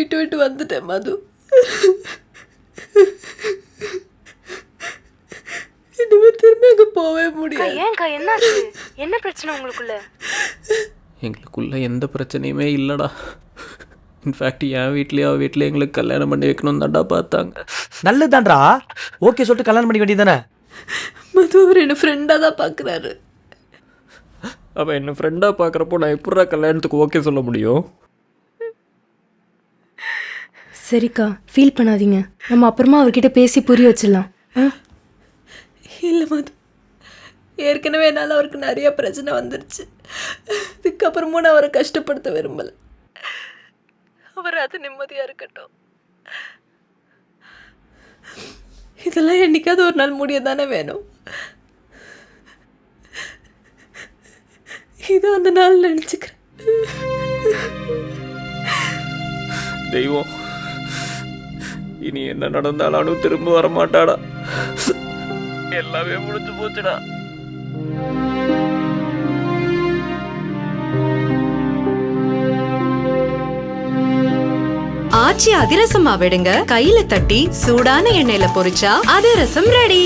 வீட்டு விட்டு வந்துட்டேன் மது. இனிமே திரும்பி அங்கே போவே முடியாது. ஏன்க்கா என்னாச்சு? என்ன பிரச்சனை உங்களுக்குள்ள? எங்களுக்குள்ள எந்த பிரச்சனையுமே இல்லைடா. இன்ஃபேக்ட் என் வீட்லேயே அவள் வீட்டில் எங்களுக்கு கல்யாணம் பண்ணி வைக்கணும் தான்டா பார்த்தாங்க. நல்லதுதான்டா, ஓகே சொல்லிட்டு கல்யாணம் பண்ணிக்க வேண்டியதானே. மது அவர் என்ன ஃப்ரெண்டாக தான் பார்க்குறாரு. அவள் என்ன ஃப்ரெண்டாக பார்க்குறப்போ நான் எப்படா கல்யாணத்துக்கு ஓகே சொல்ல முடியும்? சரிக்கா, ஃபீல் பண்ணாதீங்க. நம்ம அப்புறமா அவர்கிட்ட பேசி புரிய வச்சிடலாம். இல்லை மது, ஏற்கனவே என்னால் அவருக்கு நிறைய பிரச்சனை வந்துருச்சு. இதுக்கப்புறமும் நான் அவரை கஷ்டப்படுத்த விரும்பலை. அவர் அது நிம்மதியாக இருக்கட்டும். இதெல்லாம் என்னைக்காவது ஒரு நாள் முடிய தானே வேணும். இது அந்த நாள் நினச்சிக்கிறேன். தெய்வம், இனி என்ன நடந்தாலும் திரும்ப வரமாட்டாடா. எல்லாமே முடிஞ்சு போச்சுடா. ஆச்சி அதிரசமா விடுங்க, கையில தட்டி சூடான எண்ணெயில பொரிச்சா அதிரசம் ரெடி.